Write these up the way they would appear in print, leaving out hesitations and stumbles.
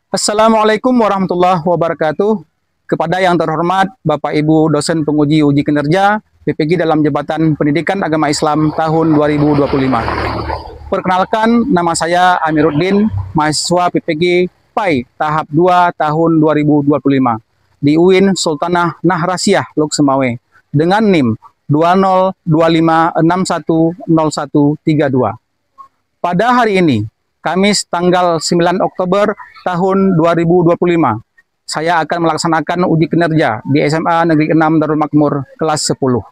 Assalamualaikum warahmatullahi wabarakatuh. Kepada yang terhormat Bapak Ibu dosen penguji uji kinerja PPG dalam Jabatan Pendidikan Agama Islam tahun 2025. Perkenalkan, nama saya Amiruddin, mahasiswa PPG PAI tahap 2 tahun 2025 di UIN Sultanah Nahrasiyah Lok Semawe dengan NIM 2025610132. Pada hari ini, Kamis tanggal 9 Oktober tahun 2025, saya akan melaksanakan uji kinerja di SMA Negeri 6 Darul Makmur kelas 10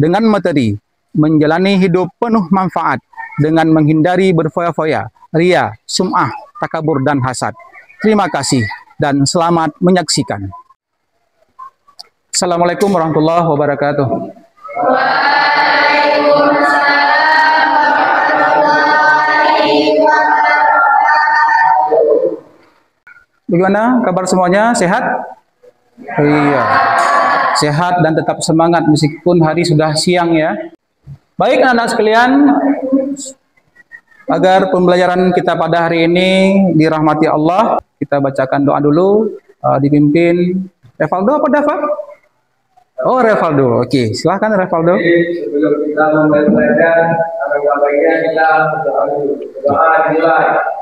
dengan materi menjalani hidup penuh manfaat dengan menghindari berfoya-foya, ria, sum'ah, takabur, dan hasad. Terima kasih dan selamat menyaksikan. Assalamualaikum warahmatullahi wabarakatuh. Bagaimana kabar semuanya? Sehat? Iya, sehat dan tetap semangat meskipun hari sudah siang ya. Baik anak-anak sekalian, agar pembelajaran kita pada hari ini dirahmati Allah, kita bacakan doa dulu, dipimpin Revaldo apa Dava? Oh, Revaldo. Oke, silahkan Revaldo. Sebelum kita memulai belajar, baiknya kita berdoa dulu. Doa dimulai.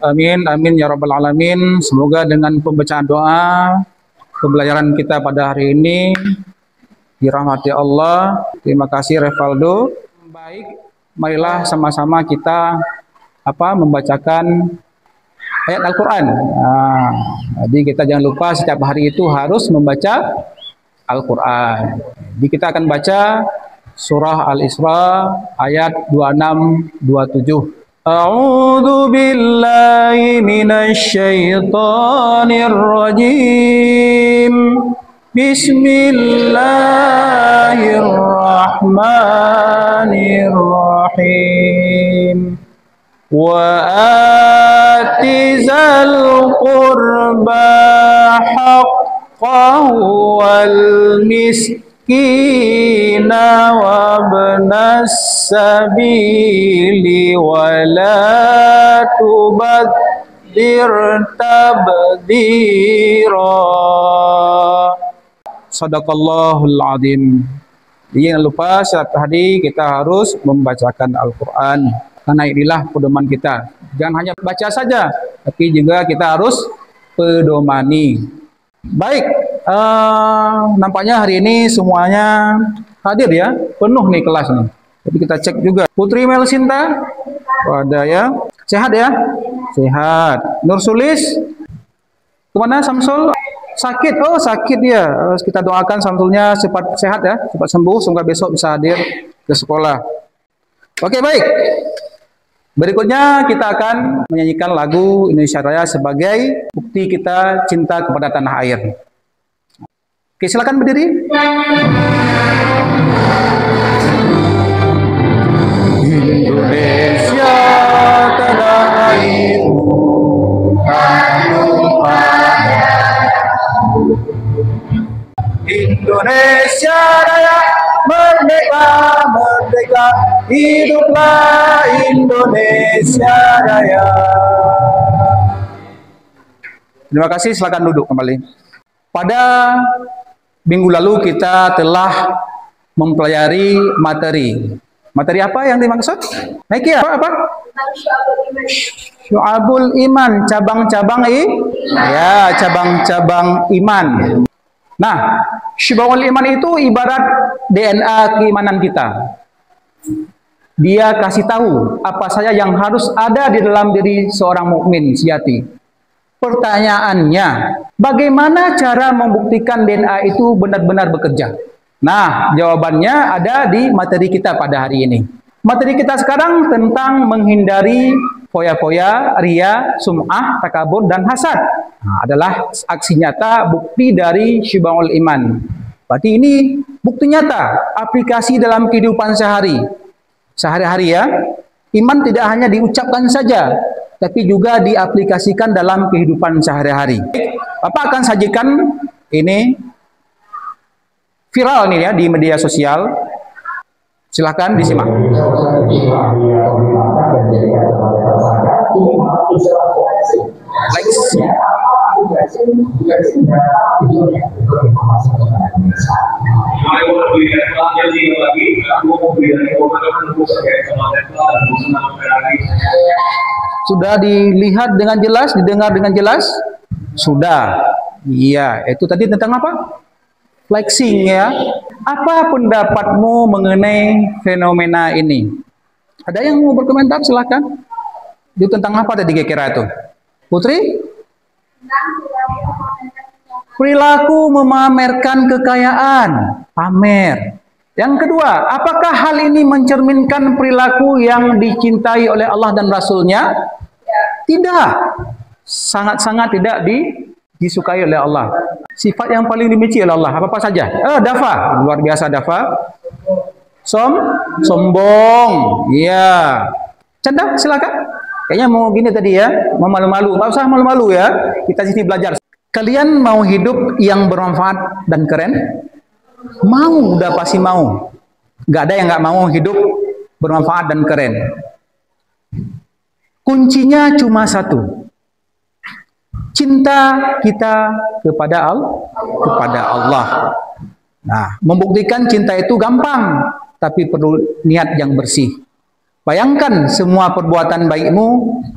Amin, amin ya rabbal alamin. Semoga dengan pembacaan doa pembelajaran kita pada hari ini dirahmati Allah. Terima kasih Revaldo. Baik, marilah sama-sama kita membacakan ayat Al-Quran. Jadi kita jangan lupa setiap hari itu harus membaca Al-Quran. Jadi kita akan baca surah Al-Isra ayat 26-27. A'udzu billahi minasy syaithanir rajim. Bismillahirrahmanirrahim. Wa atizal qurba haqqahu wal miskina wa ibnas sabili wa la tubadzir tabdzira. Sadaqallahul azim. Jangan lupa setiap hari kita harus membacakan Al-Quran, karena inilah pedoman kita. Jangan hanya baca saja, tapi juga kita harus pedomani. Baik, nampaknya hari ini semuanya hadir ya, penuh nih kelas nih. Jadi kita cek juga. Putri Melsinta, ada ya, sehat ya? Sehat. Nur Sulis, kemana Samsul? Sakit, oh sakit dia. Harus kita doakan Samsulnya cepat sehat ya, cepat sembuh, semoga besok bisa hadir ke sekolah. Oke baik. Berikutnya kita akan menyanyikan lagu Indonesia Raya sebagai bukti kita cinta kepada tanah air. Oke, silakan berdiri. Indonesia tanah airmu, Indonesia Raya merdeka, merdeka, hiduplah Indonesia Raya. Terima kasih, silakan duduk kembali. Pada minggu lalu kita telah mempelajari materi. Materi apa yang dimaksud? Naiki apa? Syu'abul iman, cabang-cabang ya, cabang-cabang iman. Nah, syu'abul iman itu ibarat DNA keimanan kita. Dia kasih tahu apa saja yang harus ada di dalam diri seorang mukmin sejati. Pertanyaannya, bagaimana cara membuktikan DNA itu benar-benar bekerja? Nah, jawabannya ada di materi kita pada hari ini. Materi kita sekarang tentang menghindari foya-foya, ria, sum'ah, takabur, dan hasad. Nah, adalah aksi nyata bukti dari syu'abul iman. Berarti ini bukti nyata, aplikasi dalam kehidupan sehari-hari ya. Iman tidak hanya diucapkan saja, tapi juga diaplikasikan dalam kehidupan sehari-hari. Bapak akan sajikan ini viral nih ya di media sosial. Silahkan disimak. Sudah dilihat dengan jelas, didengar dengan jelas? Sudah. Iya, itu tadi tentang apa? Flexing ya. Apa pendapatmu mengenai fenomena ini? Ada yang mau berkomentar? Silahkan. Itu tentang apa tadi kira-kira itu? Putri? Perilaku memamerkan kekayaan, pamer. Yang kedua, apakah hal ini mencerminkan perilaku yang dicintai oleh Allah dan Rasul-Nya? Tidak. Sangat-sangat tidak disukai oleh Allah. Sifat yang paling dibenci oleh Allah, apa-apa saja. Dafa, luar biasa dafa. Sombong. Iya. Canda, silakan. Kayaknya mau gini tadi ya, mau malu-malu. Enggak usah malu-malu ya. Kita sini belajar. Kalian mau hidup yang bermanfaat dan keren? Mau, udah pasti mau. Nggak ada yang nggak mau hidup bermanfaat dan keren. Kuncinya cuma satu. Cinta kita kepada Allah. Nah, membuktikan cinta itu gampang, tapi perlu niat yang bersih. Bayangkan semua perbuatan baikmu,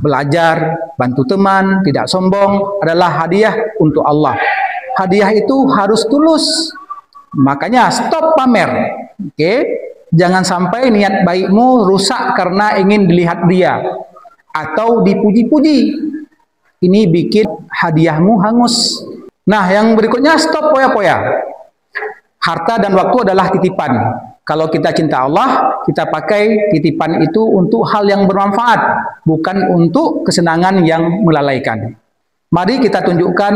belajar, bantu teman, tidak sombong, adalah hadiah untuk Allah. Hadiah itu harus tulus. Makanya stop pamer. Oke? Jangan sampai niat baikmu rusak karena ingin dilihat dia atau dipuji-puji. Ini bikin hadiahmu hangus. Nah, yang berikutnya stop poya-poya. Harta dan waktu adalah titipan. Kalau kita cinta Allah, kita pakai titipan itu untuk hal yang bermanfaat, bukan untuk kesenangan yang melalaikan. Mari kita tunjukkan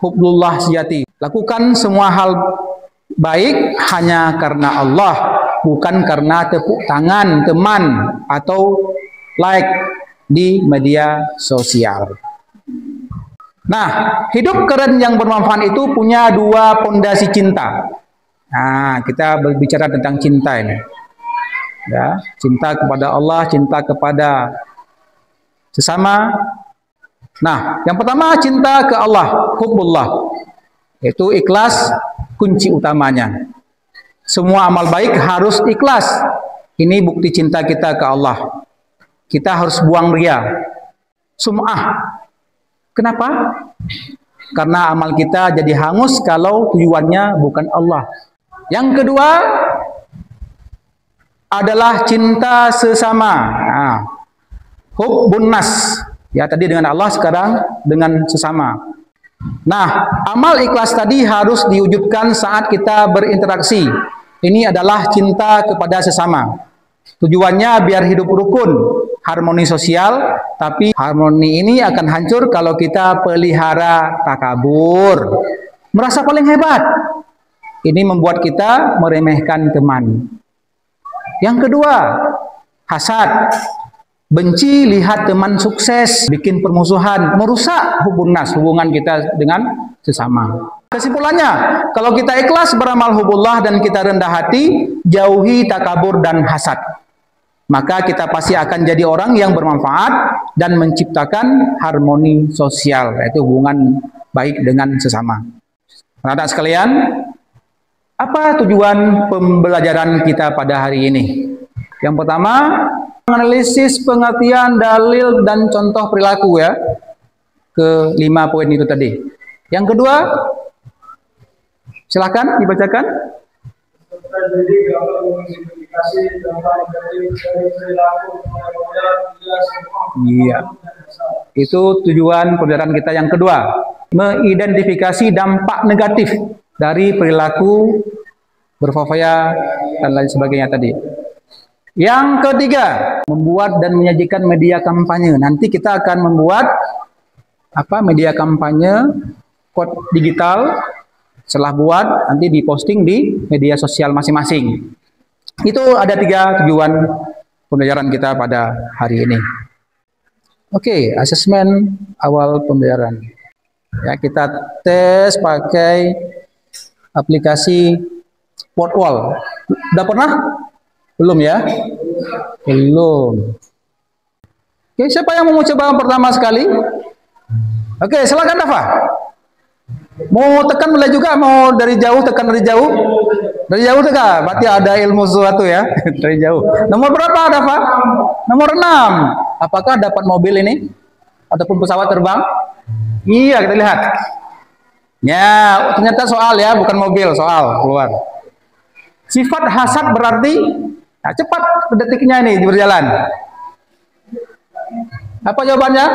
hubbullah sejati. Lakukan semua hal baik hanya karena Allah, bukan karena tepuk tangan teman atau like di media sosial. Nah, hidup keren yang bermanfaat itu punya dua pondasi cinta. Nah, kita berbicara tentang cinta ini. Ya, cinta kepada Allah, cinta kepada sesama. Nah, yang pertama cinta ke Allah, hubbullah. Itu ikhlas kunci utamanya. Semua amal baik harus ikhlas. Ini bukti cinta kita ke Allah. Kita harus buang ria. Sum'ah. Kenapa? Karena amal kita jadi hangus kalau tujuannya bukan Allah. Yang kedua adalah cinta sesama. Nah, hubbun nas. Ya, tadi dengan Allah, sekarang dengan sesama. Nah, amal ikhlas tadi harus diwujudkan saat kita berinteraksi. Ini adalah cinta kepada sesama. Tujuannya biar hidup rukun, harmoni sosial, tapi harmoni ini akan hancur kalau kita pelihara takabur. Merasa paling hebat. Ini membuat kita meremehkan teman. Yang kedua, hasad. Benci lihat teman sukses, bikin permusuhan, merusak hubungan kita dengan sesama. Kesimpulannya, kalau kita ikhlas beramal hubbullah dan kita rendah hati, jauhi takabur dan hasad. maka kita pasti akan jadi orang yang bermanfaat dan menciptakan harmoni sosial, yaitu hubungan baik dengan sesama. Anak-anak sekalian, apa tujuan pembelajaran kita pada hari ini? Yang pertama, menganalisis pengertian dalil dan contoh perilaku ya. Ke 5 poin itu tadi. Yang kedua, silakan dibacakan. Iya. Itu tujuan pembelajaran kita yang kedua, mengidentifikasi dampak negatif dari perilaku berfoya dan lain sebagainya tadi. Yang ketiga, membuat dan menyajikan media kampanye. Nanti kita akan membuat media kampanye kode digital. Setelah buat, nanti diposting di media sosial masing-masing. Itu ada 3 tujuan pembelajaran kita pada hari ini. Oke, asesmen awal pembelajaran. Ya, kita tes pakai aplikasi Wordwall. Udah pernah? Belum ya? Belum. Oke, siapa yang mau coba pertama sekali? Oke, silakan Dafa. Mau tekan mulai juga, mau dari jauh tekan dari jauh? Dari jauh tekan, berarti ada ilmu sesuatu ya. Dari jauh. Nomor berapa Dafa? Nomor 6. Apakah dapat mobil ini? Ataupun pesawat terbang? Iya, kita lihat. Ya, ternyata soal ya, bukan mobil, soal keluar. Sifat hasad berarti cepat detiknya ini berjalan. Apa jawabannya?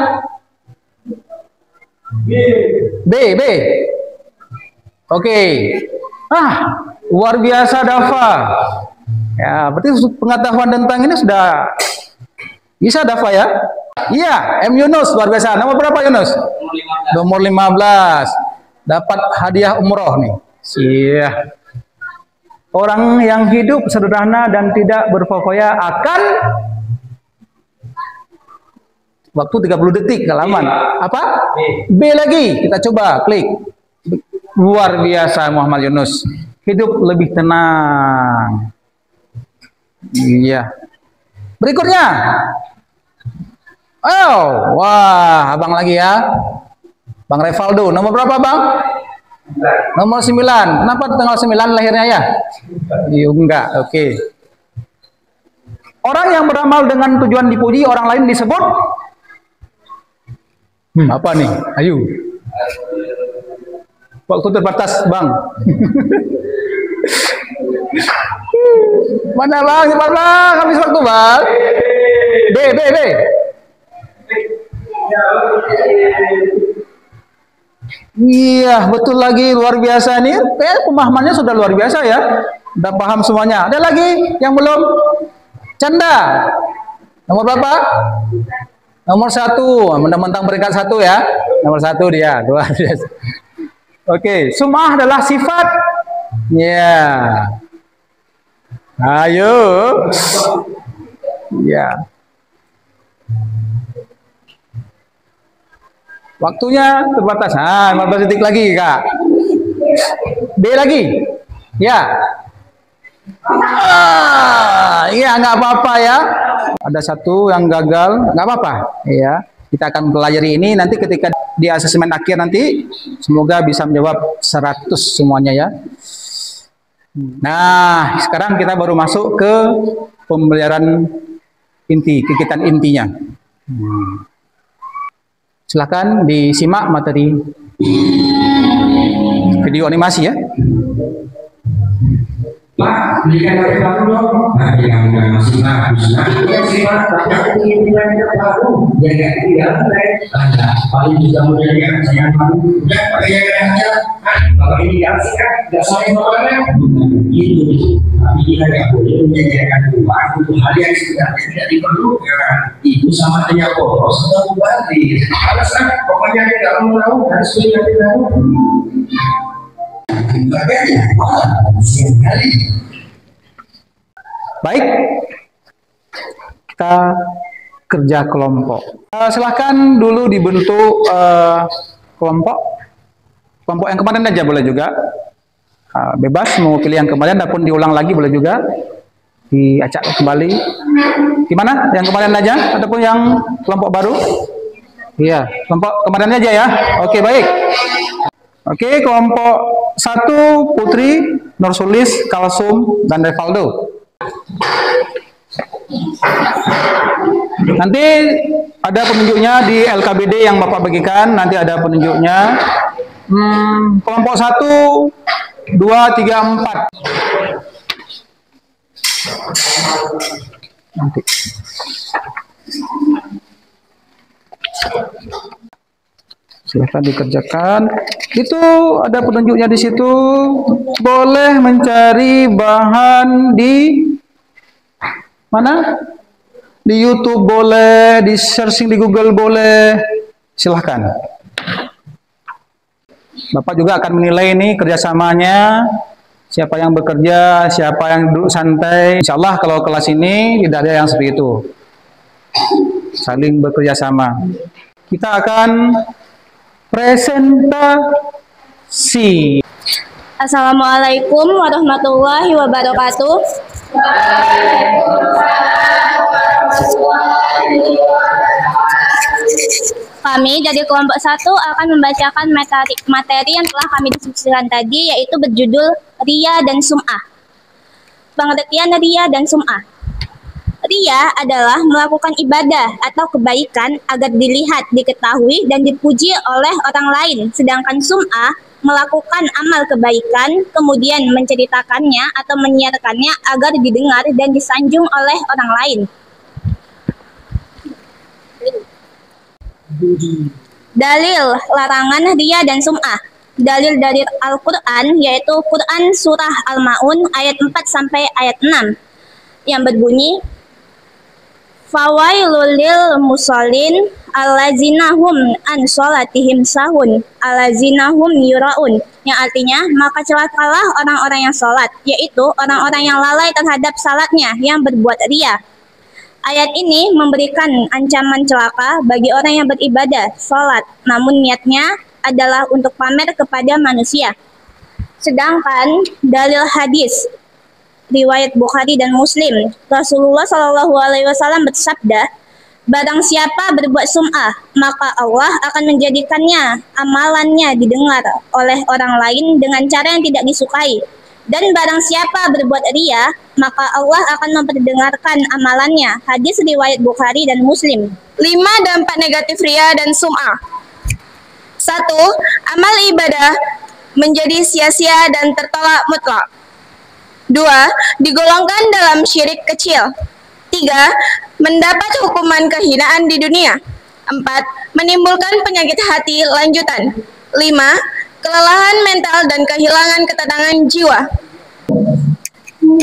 B. Oke. Luar biasa Dafa. Ya, berarti pengetahuan tentang ini sudah bisa Dafa ya? Iya, M Yunus luar biasa. Nomor berapa Yunus? Nomor 15. Dapat hadiah umroh nih. Iya. Orang yang hidup sederhana dan tidak berfoya akan waktu 30 detik halaman. Apa? B lagi. Kita coba klik. Luar biasa Muhammad Yunus. Hidup lebih tenang. Iya. Berikutnya. Oh, wah, abang lagi ya. Bang Revaldo. Nomor berapa bang? Nomor 9. Kenapa tanggal 9 lahirnya ya? Iya, enggak. Oke. Orang yang beramal dengan tujuan dipuji orang lain disebut apa nih? Ayo. Waktu terbatas, Bang. Mana Bang? Cepat Bang, habis waktu Bang. B. Iya, betul lagi, luar biasa nih. Pemahamannya sudah luar biasa ya. Udah paham semuanya. Ada lagi yang belum? Canda. Nomor berapa? Nomor 1. Mentang-mentang peringkat 1 ya. Nomor 1 dia. Luar biasa. Oke, sum'ah adalah sifat. Ya. Ayo. Ya. Waktunya terbatas. 15 detik lagi, Kak. B lagi. Ya. Iya, nggak apa-apa ya. Ada satu yang gagal, nggak apa-apa. Ya. Kita akan pelajari ini nanti ketika di asesmen akhir nanti. Semoga bisa menjawab 100 semuanya ya. Nah, sekarang kita baru masuk ke pembelajaran inti, kegiatan intinya. Silakan disimak materi video animasi ya. Pak, belikan lagi baru dong. Nah, yang udah masuk bagus. Nah, iya sih Pak, tapi ini yang baru. Ya, ya, tidak ada. Paling juga mau jadi yang baru. Udah, pakai yang aja. Kalau ini yang sih kan, tidak saling mengenai. Gitu. Tapi kita nggak boleh menjadikan uang untuk hal yang sebenarnya tidak diperlukan. Itu sama hanya boros atau mubazir. Alasan, pokoknya tidak mau tahu, harus punya tahu. Baik, kita kerja kelompok. Silahkan dulu dibentuk kelompok yang kemarin aja boleh juga. Bebas mau pilih yang kemarin ataupun diulang lagi boleh juga. diacak kembali. Gimana? Yang kemarin aja ataupun yang kelompok baru? Iya, kelompok kemarin aja ya. Oke, baik. Oke, kelompok 1 Putri, Nursulis, Kalsum, dan Revaldo. Nanti ada penunjuknya di LKBD yang Bapak bagikan, nanti ada penunjuknya. Kelompok 1, 2, 3, 4. Nanti. Silahkan dikerjakan. Itu ada penunjuknya di situ. Boleh mencari bahan di mana? Di YouTube boleh, di searching di Google boleh. Silahkan. Bapak juga akan menilai ini kerjasamanya. Siapa yang bekerja, siapa yang duduk santai. Insya Allah kalau kelas ini tidak ada yang seperti itu. Saling bekerja sama. Kita akan presentasi. Assalamualaikum warahmatullahi wabarakatuh. Kami dari kelompok 1 akan membacakan materi yang telah kami diskusikan tadi, yaitu berjudul Riya dan Sum'ah. Pengertian Riya dan Sum'ah. Riya adalah melakukan ibadah atau kebaikan agar dilihat, diketahui, dan dipuji oleh orang lain. Sedangkan Sum'ah melakukan amal kebaikan, kemudian menceritakannya atau menyiarkannya agar didengar dan disanjung oleh orang lain. Dalil larangan riya dan sum'ah. Dalil dari Al-Quran yaitu Quran Surah Al-Ma'un ayat 4 sampai ayat 6 yang berbunyi, Fawailul lil musallin allazina hum an sholatihim sahun allazina hum yuraun, yang artinya maka celakalah orang-orang yang sholat, yaitu orang-orang yang lalai terhadap salatnya yang berbuat riya. Ayat ini memberikan ancaman celaka bagi orang yang beribadah sholat namun niatnya adalah untuk pamer kepada manusia. Sedangkan dalil hadis riwayat Bukhari dan Muslim, Rasulullah SAW bersabda, barang siapa berbuat sum'ah, maka Allah akan menjadikannya amalannya didengar oleh orang lain dengan cara yang tidak disukai. Dan barang siapa berbuat riya, maka Allah akan memperdengarkan amalannya. Hadis riwayat Bukhari dan Muslim. 5 dampak negatif riya dan sum'ah. 1. Amal ibadah menjadi sia-sia dan tertolak mutlak. 2. Digolongkan dalam syirik kecil. 3. Mendapat hukuman kehinaan di dunia. 4. Menimbulkan penyakit hati lanjutan. 5. Kelelahan mental dan kehilangan ketenangan jiwa.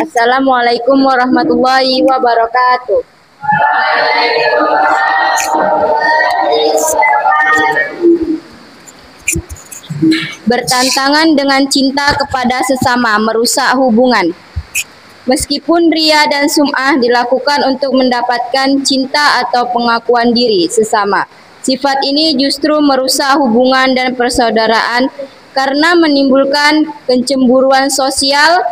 Assalamualaikum warahmatullahi wabarakatuh. Bertentangan dengan cinta kepada sesama merusak hubungan. Meskipun riya dan sum'ah dilakukan untuk mendapatkan cinta atau pengakuan diri sesama, sifat ini justru merusak hubungan dan persaudaraan karena menimbulkan kecemburuan sosial.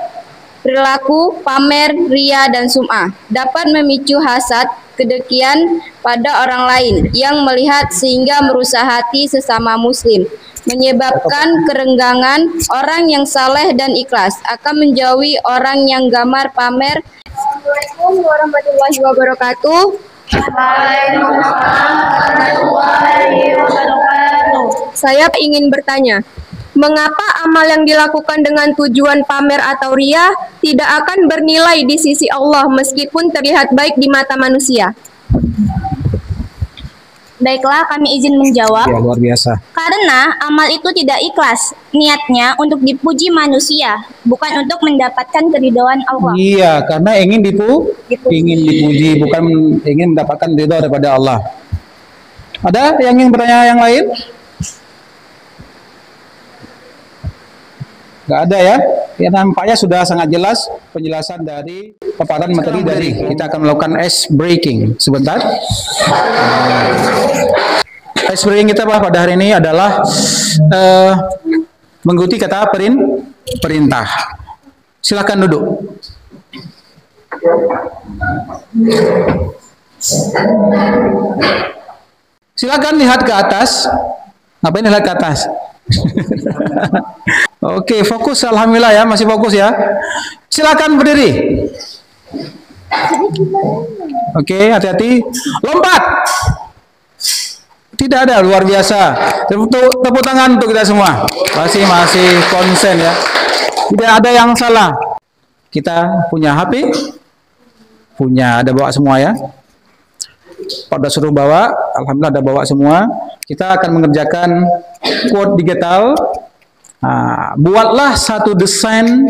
Perilaku pamer, riya, dan sum'ah dapat memicu hasad, kedengkian pada orang lain yang melihat sehingga merusak hati sesama muslim, menyebabkan kerenggangan. Orang yang saleh dan ikhlas akan menjauhi orang yang gamar pamer. Assalamualaikum warahmatullahi wabarakatuh. Saya ingin bertanya, mengapa amal yang dilakukan dengan tujuan pamer atau riya tidak akan bernilai di sisi Allah meskipun terlihat baik di mata manusia? Baiklah, kami izin menjawab. Ya, luar biasa. Karena amal itu tidak ikhlas, niatnya untuk dipuji manusia, bukan untuk mendapatkan keridhaan Allah. Iya, karena ingin dipuji, bukan ingin mendapatkan ridha daripada Allah. Ada yang ingin bertanya yang lain? Nggak ada ya? Ya, nampaknya sudah sangat jelas penjelasan dari paparan materi dari kita akan melakukan ice breaking sebentar. Ice breaking kita pada hari ini adalah mengikuti kata perintah. Silakan duduk. Silakan lihat ke atas. Ngapain lihat ke atas? Oke, fokus. Alhamdulillah ya, masih fokus ya. Silakan berdiri. Oke, hati-hati. Lompat. Tidak ada, luar biasa. Tepuk tangan untuk kita semua. Masih konsen ya. Tidak ada yang salah. Kita punya HP, ada bawa semua ya. Pada suruh bawa, alhamdulillah ada bawa semua. Kita akan mengerjakan quote digital. Buatlah satu desain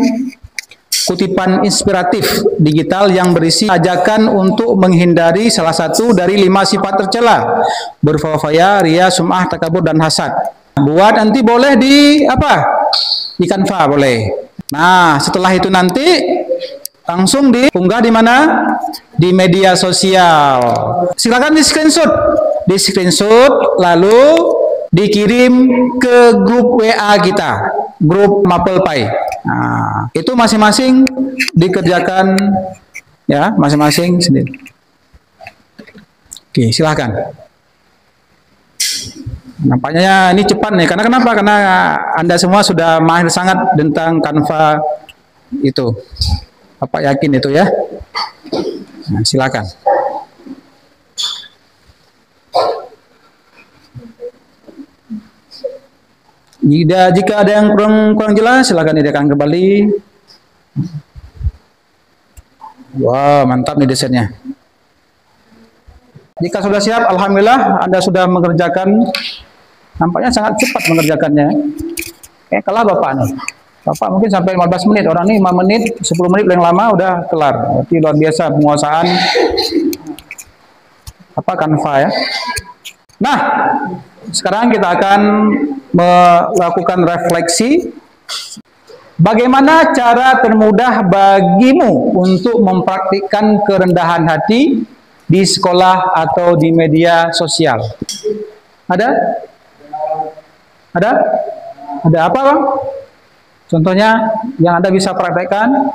kutipan inspiratif digital yang berisi ajakan untuk menghindari salah satu dari 5 sifat tercela: berfoya, ria, sum'ah, takabur, dan hasad. Buat nanti boleh di di Canva boleh. Nah, setelah itu nanti langsung diunggah di mana? Di media sosial. Silakan di screenshot lalu dikirim ke grup WA kita, grup Mapel Pai. Nah, itu masing-masing dikerjakan ya, masing-masing sendiri. Oke, silakan. Nampaknya ini cepat nih, karena kenapa? Karena Anda semua sudah mahir sangat tentang Canva itu. Bapak yakin itu ya? Nah, silakan. Jika ada yang kurang jelas, silakan diadakan kembali. Wah, mantap nih desainnya. Jika sudah siap, alhamdulillah Anda sudah mengerjakan. Nampaknya sangat cepat mengerjakannya. Kalah Bapak nih. Bapak mungkin sampai 15 menit, orang ini 5 menit, 10 menit paling lama udah kelar. Berarti luar biasa penguasaan Canva ya. Nah, sekarang kita akan melakukan refleksi. Bagaimana cara termudah bagimu untuk mempraktikkan kerendahan hati di sekolah atau di media sosial? Ada? Ada apa, Bang? Contohnya yang Anda bisa praktekkan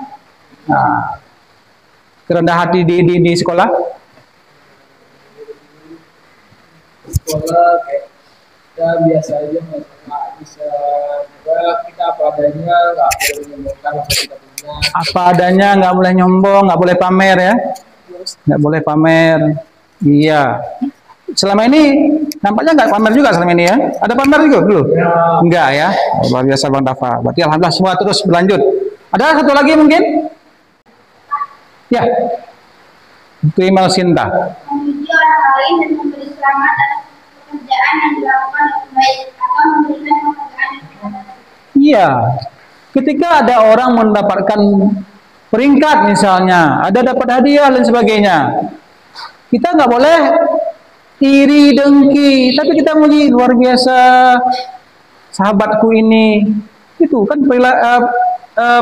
kerendahan hati di sekolah. Sekolah kayak kita biasa aja, bisa kita apa adanya, nggak boleh menyombongkan apa kita punya. Apa adanya, nggak boleh nyombong, nggak boleh pamer ya, nggak boleh pamer. Iya. Selama ini nampaknya nggak pamer juga selama ini ya. Ada pamer juga dulu? Ya. Enggak ya. Luar biasa Bang Dafa. Berarti alhamdulillah semua terus berlanjut. Ada satu lagi mungkin? Ya. Itu email Sinta. Memuji orang lain dan memberi selamat atas pekerjaan yang dilakukan dengan baik atau memberikan penghargaan yang tidak. Iya. Ketika ada orang mendapatkan peringkat misalnya, ada dapat hadiah dan sebagainya, kita nggak boleh iri dengki, tapi kita muji, luar biasa sahabatku ini. Itu kan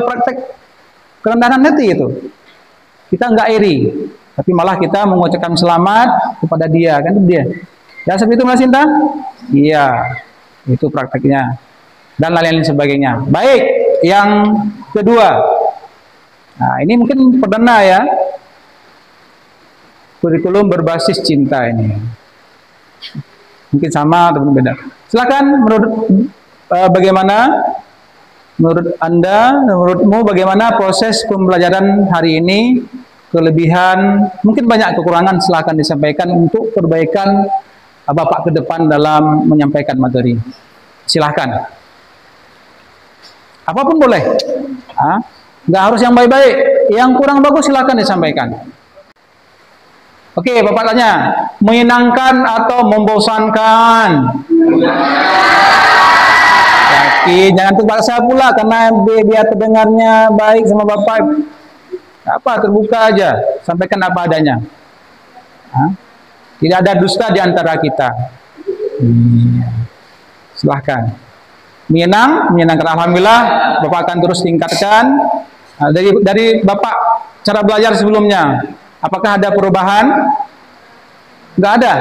praktek kerendahan hati itu. Kita nggak iri, tapi malah kita mengucapkan selamat kepada dia, kan itu dia. Ya seperti itu Mas Sinta? Iya, itu prakteknya. Dan lain-lain sebagainya. Baik, yang kedua. Nah, ini mungkin perdana ya. Kurikulum berbasis cinta ini. Mungkin sama atau berbeda. Silakan bagaimana menurut Anda, menurutmu bagaimana proses pembelajaran hari ini, kelebihan, mungkin banyak kekurangan, silakan disampaikan untuk perbaikan Bapak ke depan dalam menyampaikan materi. Silakan. Apapun boleh. Nggak harus yang baik-baik, yang kurang bagus silakan disampaikan. Oke, Bapak tanya, menyenangkan atau membosankan? Yakin, jangan terpaksa pula karena biar terdengarnya baik sama Bapak. Terbuka aja, sampaikan apa adanya. Tidak ada dusta di antara kita. Silahkan. Menyenangkan, alhamdulillah, Bapak akan terus tingkatkan. Dari Bapak cara belajar sebelumnya, apakah ada perubahan? Enggak ada?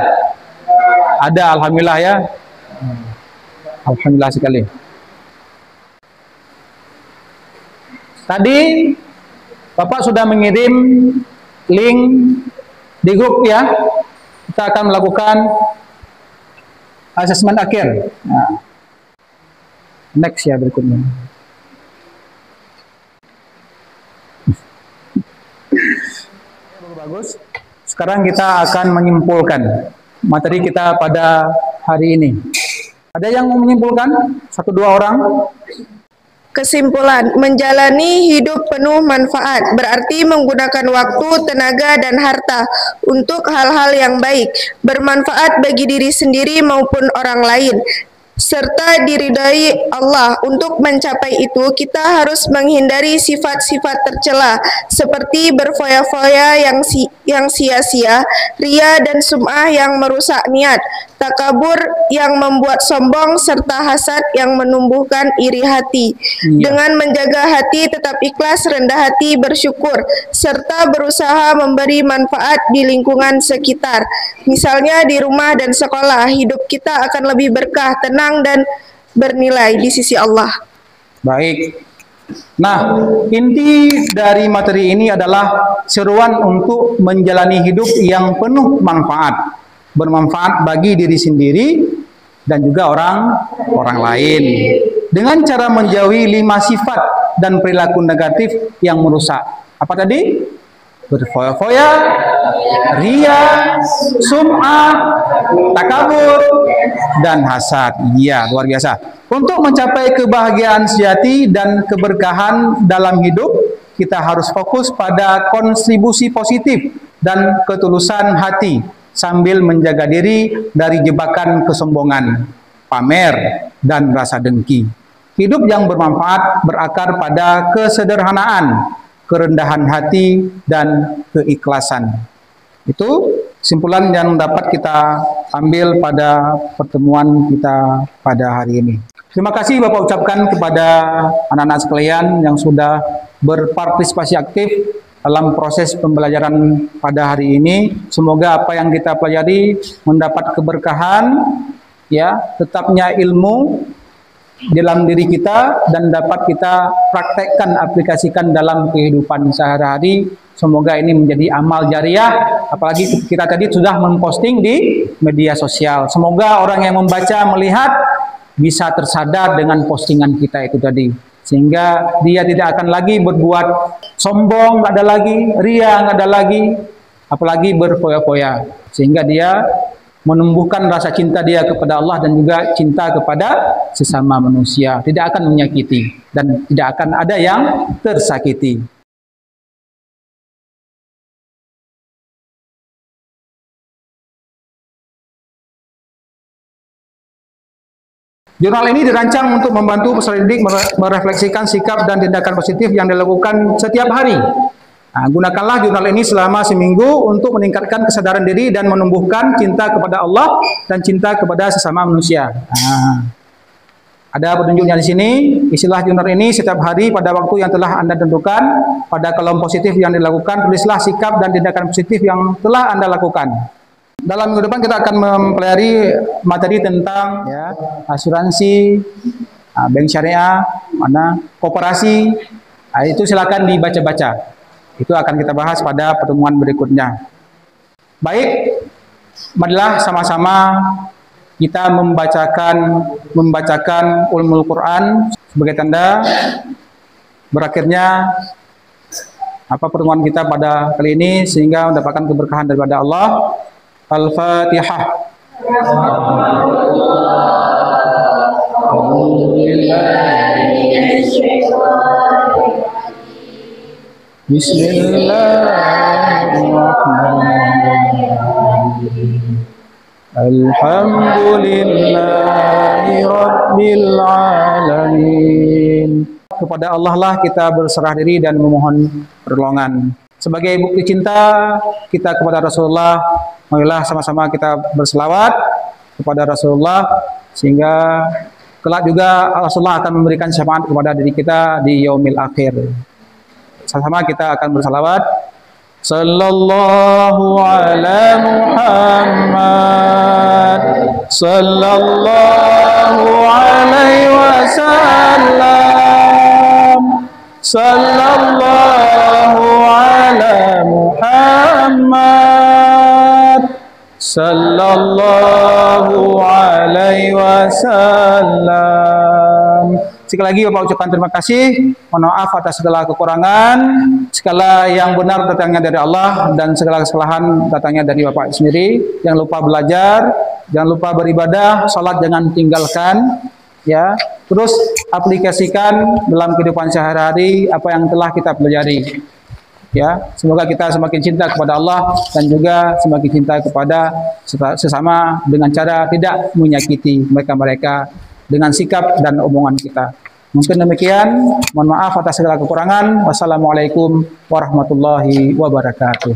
Ada, alhamdulillah ya. Alhamdulillah sekali. Tadi Bapak sudah mengirim link di grup ya. Kita akan melakukan asesmen akhir. Nah, next ya berikutnya. Bagus. Sekarang kita akan menyimpulkan materi kita pada hari ini. Ada yang mau menyimpulkan? 1-2 orang? Kesimpulan, menjalani hidup penuh manfaat berarti menggunakan waktu, tenaga, dan harta untuk hal-hal yang baik, bermanfaat bagi diri sendiri maupun orang lain, serta diridai Allah. Untuk mencapai itu, kita harus menghindari sifat-sifat tercela seperti berfoya-foya yang sia-sia, ria dan sum'ah yang merusak niat, takabur yang membuat sombong, serta hasad yang menumbuhkan iri hati. Dengan menjaga hati tetap ikhlas, rendah hati, bersyukur, serta berusaha memberi manfaat di lingkungan sekitar. Misalnya di rumah dan sekolah, hidup kita akan lebih berkah, tenang, dan bernilai di sisi Allah. Baik. Nah, inti dari materi ini adalah seruan untuk menjalani hidup yang penuh manfaat. Bermanfaat bagi diri sendiri dan juga orang lain. Dengan cara menjauhi 5 sifat dan perilaku negatif yang merusak. Apa tadi? Berfoya-foya, ria, sum'ah, takabur, dan hasad. Iya, luar biasa. Untuk mencapai kebahagiaan sejati dan keberkahan dalam hidup, kita harus fokus pada kontribusi positif dan ketulusan hati, sambil menjaga diri dari jebakan kesombongan, pamer, dan rasa dengki. Hidup yang bermanfaat berakar pada kesederhanaan, kerendahan hati, dan keikhlasan. Itu kesimpulan yang dapat kita ambil pada pertemuan kita pada hari ini. Terima kasih Bapak ucapkan kepada anak-anak sekalian yang sudah berpartisipasi aktif dalam proses pembelajaran pada hari ini. Semoga apa yang kita pelajari mendapat keberkahan, ya, tetapnya ilmu dalam diri kita dan dapat kita praktekkan, aplikasikan dalam kehidupan sehari-hari. Semoga ini menjadi amal jariah, apalagi kita tadi sudah memposting di media sosial. Semoga orang yang membaca, melihat, bisa tersadar dengan postingan kita itu tadi, sehingga dia tidak akan lagi berbuat sombong, nggak ada lagi, ria, nggak ada lagi, apalagi berfoya-foya, sehingga dia menumbuhkan rasa cinta dia kepada Allah dan juga cinta kepada sesama manusia, tidak akan menyakiti dan tidak akan ada yang tersakiti. Jurnal ini dirancang untuk membantu peserta didik merefleksikan sikap dan tindakan positif yang dilakukan setiap hari. Nah, gunakanlah jurnal ini selama seminggu untuk meningkatkan kesadaran diri dan menumbuhkan cinta kepada Allah dan cinta kepada sesama manusia. Nah, ada petunjuknya di sini. Isilah jurnal ini setiap hari pada waktu yang telah Anda tentukan. Pada kolom positif yang dilakukan, tulislah sikap dan tindakan positif yang telah Anda lakukan. Dalam minggu depan kita akan mempelajari materi tentang ya, asuransi, bank syariah, mana koperasi. Nah, itu silakan dibaca-baca. Itu akan kita bahas pada pertemuan berikutnya. Baik, marilah sama-sama kita membacakan ulumul Quran sebagai tanda berakhirnya pertemuan kita pada kali ini, sehingga mendapatkan keberkahan daripada Allah. Al-Fatihah. Bismillahirrahmanirrahim. Alhamdulillahi Rabbil Alamin. Kepada Allah lah kita berserah diri dan memohon pertolongan. Sebagai bukti cinta kita kepada Rasulullah, marilah sama-sama kita berselawat kepada Rasulullah, sehingga kelak juga Rasulullah akan memberikan syafaat kepada diri kita di yaumil akhir. Sama-sama kita akan berselawat. Sallallahu ala Muhammad, sallallahu alaihi wasallam, sallallahu sallallahu alaihi wasallam. Sekali lagi Bapak ucapkan terima kasih, mohon maaf atas segala kekurangan, segala yang benar datangnya dari Allah dan segala kesalahan datangnya dari Bapak sendiri. Jangan lupa belajar, jangan lupa beribadah, salat jangan tinggalkan, ya. Terus aplikasikan dalam kehidupan sehari-hari apa yang telah kita pelajari. Ya, semoga kita semakin cinta kepada Allah dan juga semakin cinta kepada sesama dengan cara tidak menyakiti mereka-mereka dengan sikap dan omongan kita. Mungkin demikian, mohon maaf atas segala kekurangan. Wassalamualaikum warahmatullahi wabarakatuh.